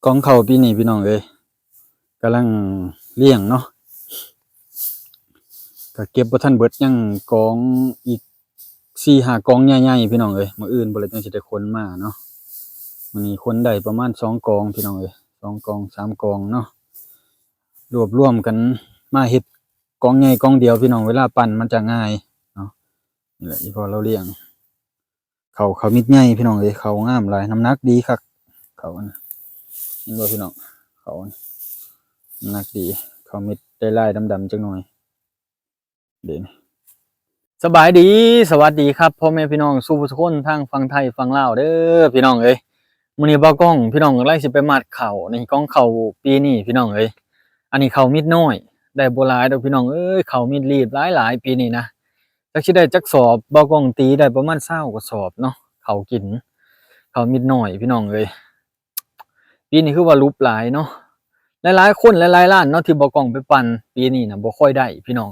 กองเขาปีนี้พี่น้องเอ้ยกำลังเลี้ยงเนาะก็เก็บบ่ทันเบิดยังกองอีก4-5กองใหญ่ๆพี่น้องเอ้ยมื้ออื่นบ่เลยจังสิได้ขนมาเนาะมื้อนี้ขนได้ประมาณ2กองพี่น้องเอ้ย2กอง3กองเนาะรวบรวมกันมาเฮ็ดกองใหญ่กองเดียวพี่น้องเวลาปั้นมันจะง่ายเนาะนี่แหละที่พอเราเลี้ยงเขามิดใหญ่พี่น้องเอ้ยเขางามหลายน้ำหนักดีคักเขานะเห็นบ่พี่น้องเขาน้ำหนักดีเขามิดได้ลายดำๆจังหน่อยเด่นสบายดีสวัสดีครับพ่อแม่พี่น้องสู่ทุกคนทางฝั่งไทยฝั่งลาวเด้อพี่น้องเอ้ยมื้อนี้บ่าวกล้องพี่น้องกำลังสิไปมัดข้าวในกองข้าวปีนี้พี่น้องเอ้ยอันนี้ข้าวมิดน้อยได้บ่หลายดอกพี่น้องเอ้ยข้าวมิดรีบหลายปีนี้นะจักสิได้จักสอบบ่าวกล้องตีได้ประมาณ20กว่าสอบเนาะข้าวกินข้าวมิดน้อยพี่น้องเอ้ยปีนี้คือว่ารูปหลายเนาะหลายๆคนหลายๆร้านเนาะที่บ่าวกล้องไปปั่นปีนี้น่ะบ่ค่อยได้พี่น้อง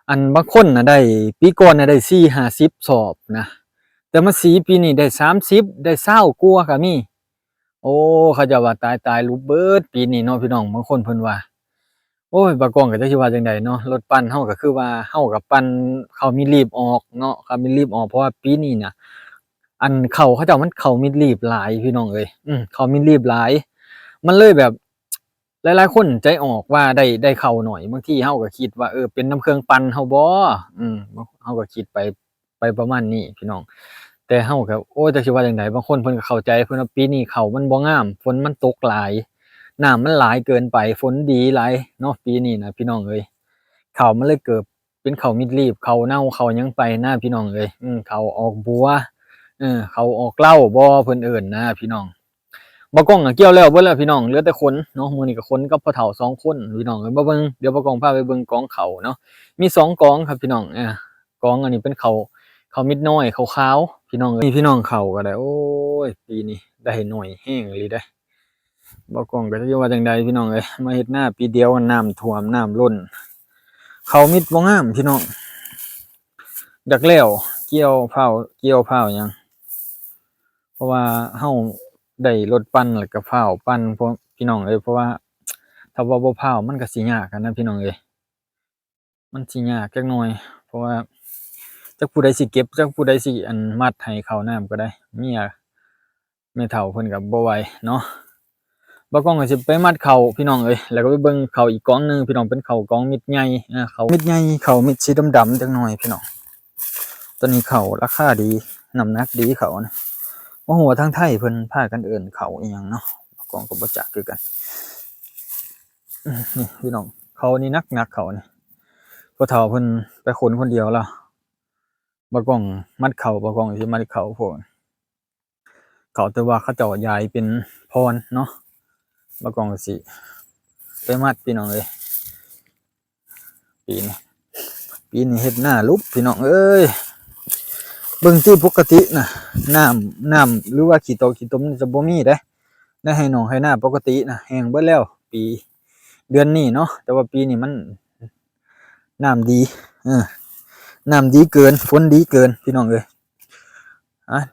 อันบางคนน่ะได้ปีก่อนน่ะได้40-50สอบนะแต่มาสีปีนี้ได้30ได้20กว่าก็มีโอ้เขาเจ้าว่าตายรูปเบิดปีนี้เนาะพี่น้องบางคนเพิ่นว่าโอ้ยบ่กล้องก็จักสิว่าจังไดเนาะรถปั่นเฮาก็คือว่าเฮาก็ปั่นเข้ามิดรีบออกเนาะเข้ามิดรีบออกเพราะว่าปีนี้น่ะอันเข้าเขาเจ้ามันเข้ามิดรีบหลายพี่น้องเอ้ยเข้ามิดรีบหลายมันเลยแบบหลายๆคนใจออกว่าได้เข้าหน่อยบางทีเฮาก็คิดว่าเป็นน้ำเครื่องปั่นเฮาบ่เฮาก็คิดไปประมาณนี้พี่น้องแต่เฮาก็โอ้จักสิว่าจังไดบางคนเพิ่นก็เข้าใจเพิ่นว่าปีนี้ข้าวมันบ่งามฝนมันตกหลายน้ำมันหลายเกินไปฝนดีหลายเนาะปีนี้นะพี่น้องเอ้ยข้าวมันเลยเกิดเป็นข้าวมิดรีบข้าวเน่าข้าวหยังไปนะพี่น้องเอ้ยข้าวออกบัวข้าวออกเหล้าบ่เพิ่นเอิ้นนะพี่น้องบ่กล้องก็เกี่ยวแล้วเบิดแล้วพี่น้องเหลือแต่ขนเนาะมื้อนี้ก็ขนกับพ่อเฒ่า2คนพี่น้องเอ้ยมาเบิ่งเดี๋ยวบ่กล้องพาไปเบิ่งกองข้าวเนาะมี2กองครับพี่น้องกองอันนี้เป็นข้าวมิดน้อยขาวๆพี่น้องเอ้ยนี่พี่น้องข้าวก็ได้โอ้ยปีนี้ได้น้อยแฮงอีหลีเด้บ่กล้องก็จะว่าจังใดพี่น้องเอ้ยมาเฮ็ดนาปีเดียวน้ำท่วมน้ำล้นข้าวมิดบ่งามพี่น้องดักแล้วเกี่ยวเผาหยังเพราะว่าเฮาได้รถปั่นแล้วก็ฟ้าวปั่นพวกพี่น้องเอ้ยเพราะว่าถ้าว่าบ่ฟ้าวมันก็สิยากกันนะพี่น้องเอ้ยมันสิยากจักหน่อยเพราะว่าจักผู้ใดสิเก็บจักผู้ใดสิมัดให้เข้าน้ำก็ได้เมียแม่เฒ่าเพิ่นก็บ่ไหวเนาะบ่กล้องก็สิไปมัดเข้าพี่น้องเอ้ยแล้วก็ไปเบิ่งเข้าอีกกองนึงพี่น้องเป็นเข้ากองมิดใหญ่เข้ามิดใหญ่เข้ามิดสีดำๆจักหน่อยพี่น้องตัวนี้เข้าราคาดีน้ำหนักดีเข้านะบ่ฮู้ว่าทางไทยเพิ่นพากันเอิ้นเข้าอีหยังเนาะบ่กล้องก็บ่จักคือกันนี่พี่น้องเขานี่นักเขานี่พ่อเฒ่าเพิ่นไปขนคนเดียวแล้วบ่กล้องมัดเขาบ่กล้องสิมัดเขาพวกเขาแต่ว่าเขาเจ้าย้ายเป็นพรเนาะบ่กล้องก็สิไปมัดพี่น้องเอ้ยปีนี้เฮ็ดหน้าลุบพี่น้องเอ้ยเบิ่งที่ปกติน่ะน้ำหรือว่าขี้ตมจะบ่มีเด้ได้ให้น้องให้หน้าปกติน่ะแห้งเบิดแล้วปีเดือนนี้เนาะแต่ว่าปีนี้มันน้ำดีน้ำดีเกินฝนดีเกินพี่น้องเอ้ย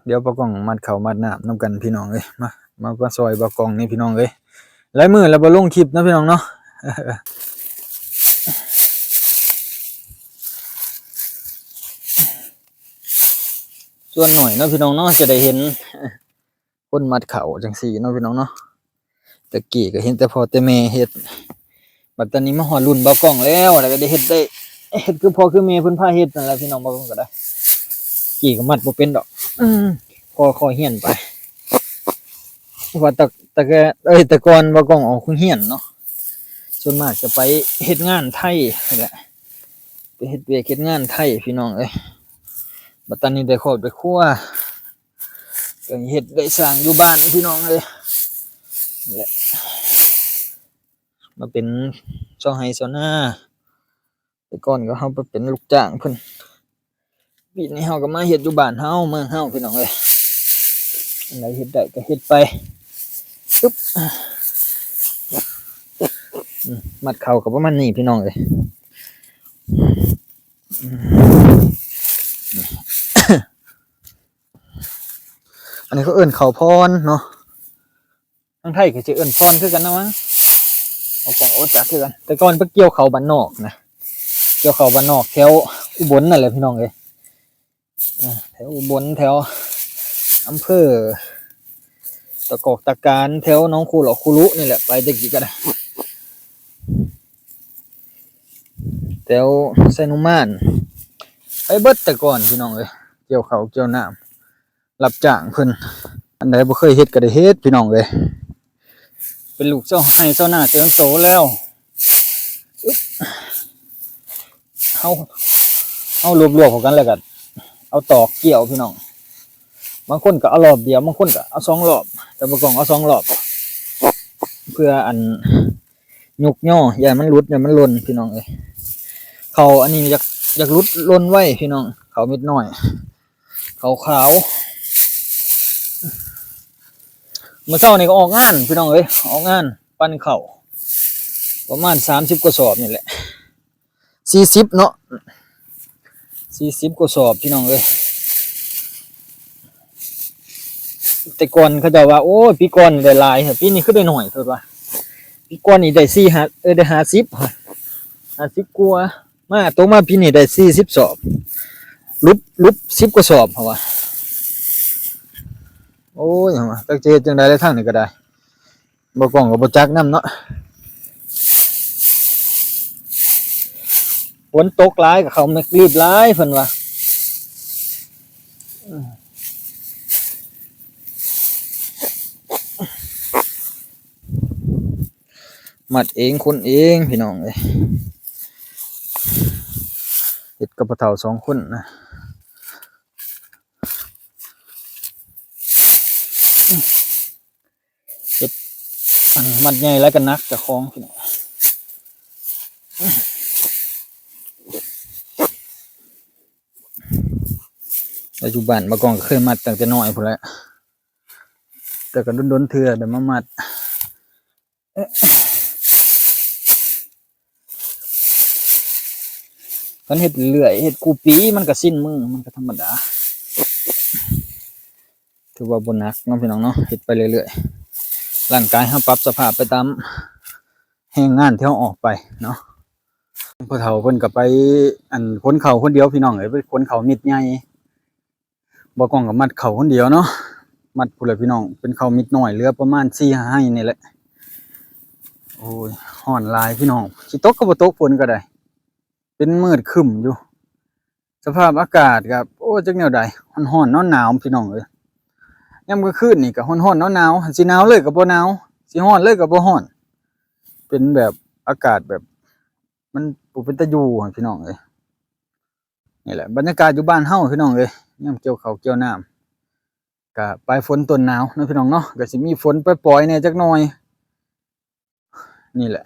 เดี๋ยวบ่กล้องมัดข้าวมัดน้ำนำกันพี่น้องเอ้ยมาซอยบ่กล้องนี่พี่น้องเอ้ยหลายมื้อแล้วบ่ลงคลิปนะพี่น้องเนาะส่วนหน่อยเนาะพี่น้องเนาะจะได้เห็นคนมัดข้าวจังซี่เนาะพี่น้องเนาะตะกี้ก็เห็นแต่พ่อแต่แม่เฮ็ดบัดตอนนี้มาฮอดรุ่นบ่กล้องแล้วก็ได้เฮ็ดคือพ่อคือแม่เพิ่นพาเฮ็ดนั่นแหละพี่น้องบ่กล้องก็ได้กี่ก็มัดบ่เป็นดอกขอเฮียนไปว่าแต่ก่อนบ่กล้องออกเฮียนเนาะส่วนมากจะไปเฮ็ดงานไทยนี่แหละไปเฮ็ดเวียกเฮ็ดงานไทยพี่น้องเอ้ยบัดตอนนี้ได้ครอบได้ครัวก็เฮ็ดได้สร้างอยู่บ้านพี่น้องเอ้ยนี่แหละมาเป็นเจ้าไร่เจ้านาแต่ก่อนก็เฮาไปเป็นลูกจ้างเพิ่นปีนี้เฮาก็มาเฮ็ดอยู่บ้านเฮาเมืองเฮาพี่น้องเอ้ยอันไหนเฮ็ดได้ก็เฮ็ดไปปึ๊บมัดเข่าก็ประมาณนี้พี่น้องเอ้ยอันนี้เขาเอิ้นข้าวพรเนาะ ทางไทยก็สิเอิ้นพรคือกันนะมั้งเอาของโอจักคือกันแต่ก่อนไปเกี่ยวเขาบ้านนอกนะเกี่ยวเขาบ้านนอกแถวอุบลนั่นแหละพี่น้องเอ้ยแถวอุบลแถวอำเภอตะกอกตะการแถวหนองคูหลอกคูรุนี่แหละไปตะกี้ก็ได้แถวไซนุมานไปเบิดแต่ก่อนพี่น้องเอ้ยเกี่ยวเขาเกี่ยวน้ำรับจ้างเพิ่นอันใดบ่เคยเฮ็ดก็ได้เฮ็ดพี่น้องเอ้ยเป็นลูกเจ้าให้เจ้าหน้าเจ้าโสแล้วเอารวบๆเข้ากันแล้วก็เอาตอกเกี่ยวพี่น้องบางคนก็เอารอบเดียวบางคนก็เอา2รอบแต่บ่ต้องเอา2รอบเพื่ออันยุกย่ออย่ามันหลุดอย่ามันหล่นพี่น้องเอ้ยเขาอันนี้อยากหลุดหล่นไว้พี่น้องเขาเม็ดน้อยเขาขาวเมื่อเช้านี่ก็ออกงานพี่น้องเอ้ยออกงานปั้นเข่าประมาณ30กว่าสอบนี่แหละ40เนาะ40กว่าสอบพี่น้องเอ้ยแต่ก่อนเขาจะว่าโอ้ยปีก่อนได้หลายปีนี้คือได้หน่อยเถิดว่าปีก่อนนี่ได้ได้50กว่ามาโตมาปีนี้ได้40สอบลุบ10กว่าสอบเพราะว่าโอ้ยจักเจจังได๋ได้ทางนี้ก็ได้บ่กล้องก็บ่จักนำเนาะฝนตกหลายก็เขาไม่รีบหลายเพิ่นว่ามัดเองคนเองพี่น้องเอ้ยเฮ็ดกับพ่อเฒ่า2คนนะเฮ็ดมัดใหญ่แล้วก็นักเจ้าของพี่น้องปัจจุบันมาก่อนก็เคยมัดตั้งแต่น้อยพุ่นแหละแต่ก็ดนๆเทื่อได้มามัดคันเฮ็ดเรื่อยเฮ็ดกูปีมันก็สิ้นมือมันก็ธรรมดาถือว่าบ่หนักเนาะพี่น้องเนาะเฮ็ดไปเรื่อยๆร่างกายเฮาปรับสภาพไปตามแรงงานที่เฮาออกไปเนาะพ่อเฒ่าเพิ่นก็ไปอันขนเข้าคนเดียวพี่น้องเอ้ยไปขนเข้ามิดใหญ่บ่กล้องก็มัดเข้าคนเดียวเนาะมัดพุ่นแหละพี่น้องเป็นเข้ามิดน้อยเหลือประมาณ4-5ให้นี่แหละโอ้ยร้อนหลายพี่น้องสิตกก็บ่ตกฝนก็ได้เป็นมืดครึ้มอยู่สภาพอากาศก็โอ้จักแนวใดร้อนๆหนาวๆพี่น้องเอ้ยยามกลางคืนนี่ก็ร้อนๆหนาวๆสิหนาวเลยก็บ่หนาวสิร้อนเลยก็บ่ร้อนเป็นแบบอากาศแบบมันบ่เป็นตาอยู่พี่น้องเอ้ยนี่แหละบรรยากาศอยู่บ้านเฮาพี่น้องเอ้ยยามเกี่ยวข้าวเกี่ยวน้ำก็ปลายฝนต้นหนาวเนาะพี่น้องเนาะก็สิมีฝนปล่อยๆแหน่จักหน่อยนี่แหละ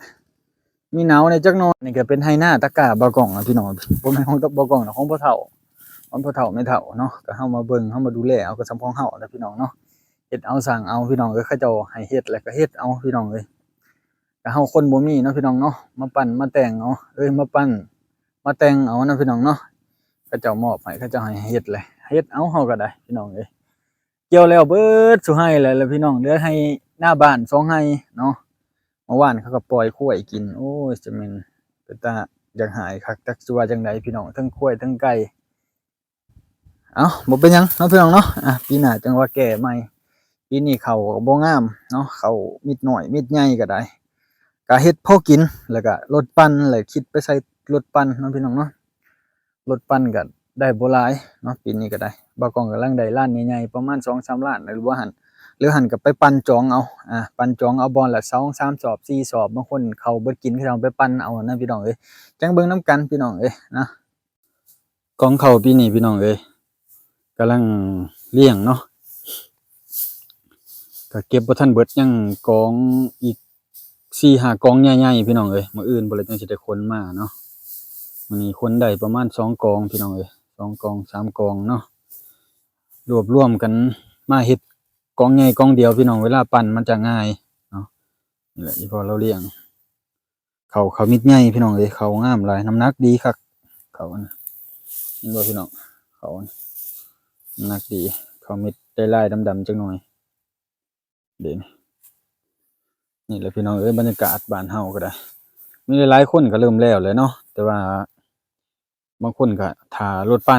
มีหนาวแหน่จักหน่อยนี่ก็เป็นไหนาตะกร้าบ่กล้องพี่น้องบ่แม่นของบ่กล้องของพ่อเฒ่าของพ่อเฒ่าแม่เฒ่าเนาะก็เฮามาเบิ่งเฮามาดูแลเอาก็สำของเฮาแหละพี่น้องเนาะเฮ็ดเอาสร้างเอาพี่น้องเอ้ยเขาเจ้าให้เฮ็ดแล้วก็เฮ็ดเอาพี่น้องเอ้ยก็เฮาคนบ่มีเนาะพี่น้องเนาะมาปั้นมาแต่งเอามาปั้นมาแต่งเอานะพี่น้องเนาะเขาเจ้ามอบให้เขาเจ้าให้เฮ็ดเลยเฮ็ดเอาเฮาก็ได้พี่น้องเอ้ยเกี่ยวแล้วเบิดสุให้แล้วพี่น้องเหลือให้หน้าบ้าน2ให้เนาะเมื่อวานเขาก็ปล่อยควายกินโอ้ยจะแม่นเป็นตาอยากหายคักจักสิว่าจังไดพี่น้องทั้งควายทั้งไก่เอ้าบ่เป็นหยังเนาะพี่น้องเนาะปีหน้าจังว่าแก้ใหม่ปีนี้ข้าวก็บ่งามเนาะข้าวมิดน้อยมิดใหญ่ก็ได้ก็เฮ็ดพอกินแล้วก็รถปั่นแล้วคิดไปใส่รถปั่นเนาะพี่น้องเนาะรถปั่นก็ได้บ่หลายเนาะปีนี้ก็ได้บ่กล้องกำลังได้ล้านใหญ่ๆประมาณ 2-3 ล้านหรือว่าหั่นก็ไปปั่นจองเอาปั่นจองเอาบอนละ2-3 สอบ4 สอบบางคนเขาเบิดกินเขาเอาไปปั่นเอานะพี่น้องเอ้ยจังเบิ่งนำกันพี่น้องเอ้ยนะกองข้าวปีนี้พี่น้องเอ้ยกำลังเลี้ยงเนาะก็เก็บบ่ทันเบิดยังกองอีก4-5 กองใหญ่ๆพี่น้องเอ้ยมื้ออื่นบ่เลยจังสิได้ขนมาเนาะมื้อนี้ขนได้ประมาณ2 กองพี่น้องเอ้ย2 กอง 3 กองเนาะรวบรวมกันมาเฮ็ดกองใหญ่กองเดียวพี่น้องเวลาปั่นมันจะง่ายเนาะนี่แหละที่พอเราเลี้ยงเขามิดใหญ่พี่น้องเอ้ยเขางามหลายน้ำหนักดีคักเขานะเห็นบ่พี่น้องเขาน้ำหนักดีเขามิดได้ลายดำๆจังหน่อยเด่น นี่แหละพี่น้องเอ้ยบรรยากาศบ้านเฮาก็ได้มีหลายๆคนก็เริ่มแล้วเลยเนาะแต่ว่าบางคนก็ท่ารถปั่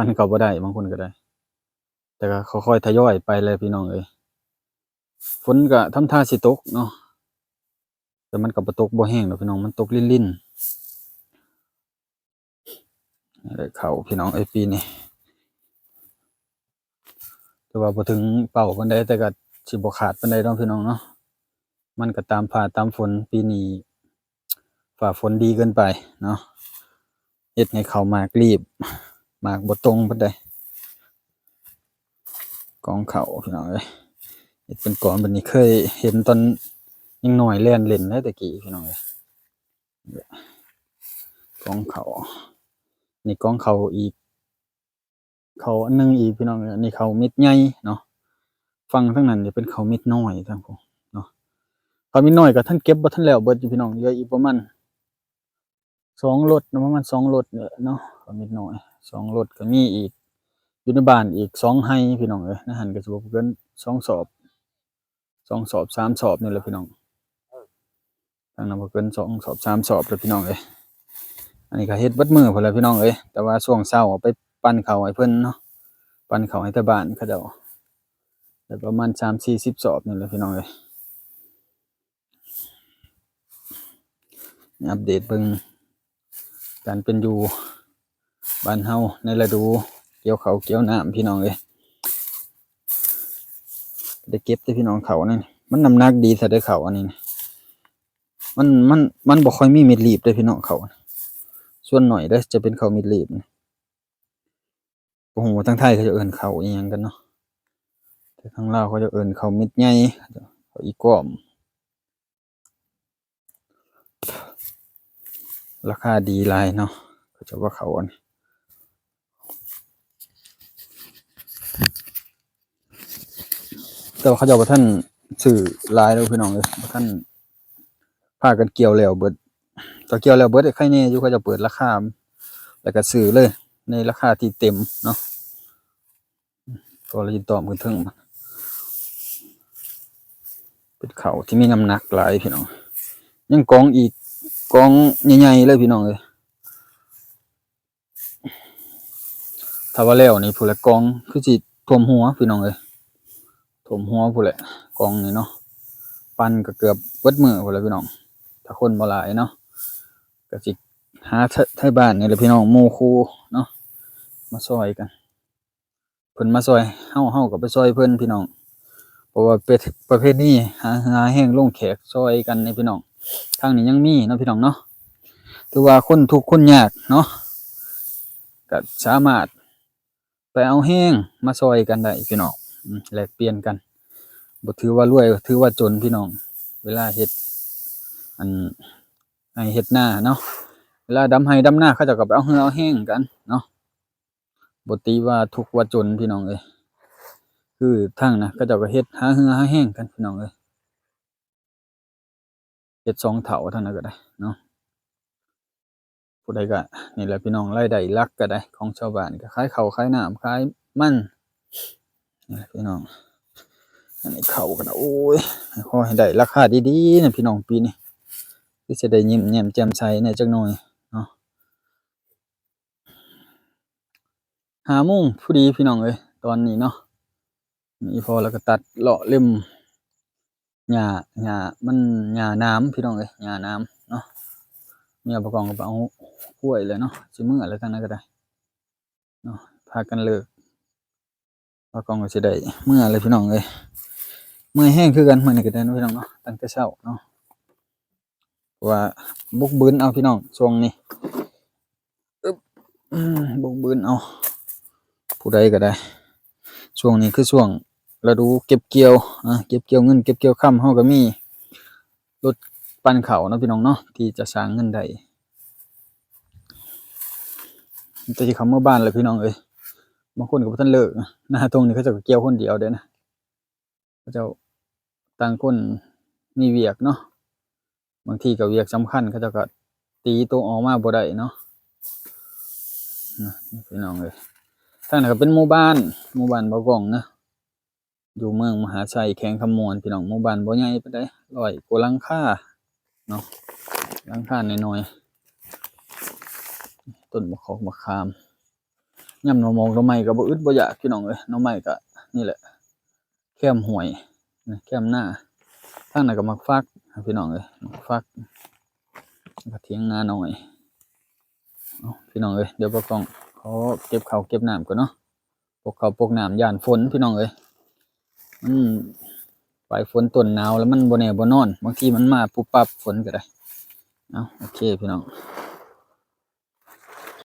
นเข้าบ่ได้บางคนก็ได้แต่ก็ค่อยๆทยอยไปเลยพี่น้องเอ้ยฝนก็ทำท่าสิตกเนาะแต่มันก็บ่ตกบ่แห้งดอกพี่น้องมันตกลิ่นๆได้เข้าพี่น้องเอ้ยปีนี้แต่ว่าบ่ถึงเป้าปานใดแต่ก็สิบ่ขาดปานใดเนาะพี่น้องเนาะมันก็ตามฟ้าตามฝนปีนี้ฟ้าฝนดีเกินไปเนาะเฮ็ดให้ข้าวหมากรีบหมากบ่ตรงปานใดกองข้าวพี่น้องเอ้ยเฮ็ดเป็นกองแบบนี้เคยเห็นตอนยังน้อยแล่นเล่นได้แต่กี้พี่น้องเอ้ยกองข้าวนี่กองข้าวอีกข้าวอันหนึงอีกพี่น้องเอ้ยอันนี้ข้าวเม็ดใหญ่เนาะฝั่งทางนั้นจะเป็นข้าวเม็ดน้อยทางพู้นเนาะข้าวเม็ดน้อยก็ทันเก็บบ่ทันแล้วเบิดอยู่พี่น้องเหลืออีกประมาณ2รถเนาะประมาณ2รถเนี่ยเนาะข้าวเม็ดน้อย2รถก็มีอีกอยู่ในบ้านอีก2ไร่พี่น้องเอ้ยในหั้นก็สิบ่เกิน2สอบ2สอบ3สอบนี่แหละพี่น้องทางนั้นบ่เกิน2สอบ3สอบเด้อพี่น้องเอ้ยอันนี้ก็เฮ็ดเบิดมื้อพู้นแหละพี่น้องเอ้ยแต่ว่าช่วงเช้าไปปั่นข้าวให้เพิ่นเนาะปั่นข้าวให้แต่บ้านเขาเจ้าได้ประมาณ3-40สอบนี่แหละพี่น้องเอ้ยอัปเดตเบิ่งการเป็นอยู่บ้านเฮาในฤดูเกี่ยวข้าวเกี่ยวน้ำพี่น้องเอ้ยได้เก็บเด้อพี่น้องข้าวนี่มันน้ำหนักดีซะเด้อข้าวอันนี้นะมันบ่ค่อยมีเม็ดรีบเด้อพี่น้องข้าวส่วนน้อยเด้อจะเป็นข้าวเม็ดรีบนะบ่ฮู้ว่าทางไทยเขาจะเอิ้นข้าวอิหยังกันเนาะแต่ทางลาวเขาจะเอิ้นข้าวเม็ดใหญ่ข้าวอีก้อมราคาดีหลายเนาะเขาจะว่าข้าวอันนี้แต่ว่าเขาเจ้าบ่ทันซื้อหลายเด้อพี่น้องเอ้ยบ่ทันพากันเกี่ยวแล้วเบิดถ้าเกี่ยวแล้วเบิดไข่แน่อยู่เขาจะเปิดราคาแล้วก็ซื้อเลยในราคาที่เต็มเนาะก็เลยตอมขึ้นเทิงมาเป็นข้าวที่มีน้ำหนักหลายพี่น้องยังกองอีกกองใหญ่ๆเลยพี่น้องเอ้ยถ้าว่าแล้วนี่ผู้ละกองคือสิท่วมหัวพี่น้องเอ้ยท่วมหัวพู้นแหละกองนี่เนาะปั่นก็เกือบเบิดมื้อพู้นแหละพี่น้องถ้าคนบ่หลายเนาะก็สิหาไทบ้านนี่แหละพี่น้องหมู่คู่เนาะมาซอยกันเพิ่นมาซอยเฮาก็ไปซอยเพิ่นพี่น้องเพราะว่าเป็นประเพณีหาแห้งลงแขกซอยกันนี่พี่น้องทางนี้ยังมีเนาะพี่น้องเนาะถือว่าคนทุกข์คนยากเนาะก็สามารถไปเอาแห้งมาซอยกันได้พี่น้องแลกเปลี่ยนกันบ่ถือว่ารวยถือว่าจนพี่น้องเวลาเฮ็ดอันให้เฮ็ดนาเนาะเวลาดำให้ดำนาเขาเจ้าก็ไปเอาเอาแห้งกันเนาะบ่ตีว่าทุกข์ว่าจนพี่น้องเอ้ยคือทางนะเขาเจ้าก็เฮ็ดหาหาแห้งกันพี่น้องเอ้ยเฮ็ด2เท่าเท่านั้นก็ได้เนาะผู้ใดก็นี่แหละพี่น้องรายได้หลักก็ได้ของชาวบ้านก็ขายข้าวขายน้ำขายมันนี่แหละพี่น้องอันนี้ข้าวก็โอ้ยขอให้ได้ราคาดีๆนะพี่น้องปีนี้คือสิได้ยิ้มแย้มแจ่มใสแหน่จักหน่อยเนาะ5 โมงพอดีพี่น้องเอ้ยตอนนี้เนาะนี่พอแล้วก็ตัดเลาะเล็มหญ้ามันหญ้าน้ำพี่น้องเอ้ยหญ้าน้ำเนาะเมียประกอบก็ไปเอากล้วยเลยเนาะสิมื้อแล้วทางนั้นก็ได้เนาะพากันเลิกประกอบก็สิได้มื้อเลยพี่น้องเอ้ยเมื่อยแรงคือกันมื้อนี้ก็ได้เนาะพี่น้องเนาะตั้งแต่เช้าเนาะว่าบุกบืนเอาพี่น้องช่วงนี้อึ๊บบุกบืนเอาผู้ใดก็ได้ช่วงนี้คือช่วงฤดูเก็บเกี่ยวเก็บเกี่ยวเงินเก็บเกี่ยวค่ำเฮาก็มีรถปั่นข้าวเนาะพี่น้องเนาะที่จะสร้างเงินได้แต่สิเข้าเมื่อบ้านแล้วพี่น้องเอ้ยบางคนก็บ่ทันเลิกนาตรงนี้เขาเจ้าก็เกี่ยวคนเดียวเด้อนะเขาเจ้าต่างคนมีเวียกเนาะบางทีก็เวียกสำคัญเขาเจ้าก็ตีตัวออกมาบ่ได้เนาะพี่น้องเอ้ยทางนั้นก็เป็นหมู่บ้านบ่กล้องนะ อยู่เมืองมหาชัยแขวงคำมวนพี่น้องหมู่บ้านบ่ใหญ่ปานใด100กว่าหลังคาเนาะหลังคาน้อยๆต้นมะขอกมะขามยามหน่อหมอกหน่อไม้ก็บ่อึดบ่อยากพี่น้องเอ้ยหน่อไม้ก็นี่แหละแคมห้วยนะแคมนาทางนั้นก็มักฟักพี่น้องเอ้ยมักฟักก็เถียงนาน้อยพี่น้องเอ้ยเดี๋ยวบ่ต้องขอเก็บข้าวเก็บน้ำก่อนเนาะพกข้าวพกน้ำย้านฝนพี่น้องเอ้ยปลายฝนต้นหนาวแล้วมันบ่แน่บ่นอนบางทีมันมาปุ๊บปั๊บฝนก็ได้โอเคพี่น้อง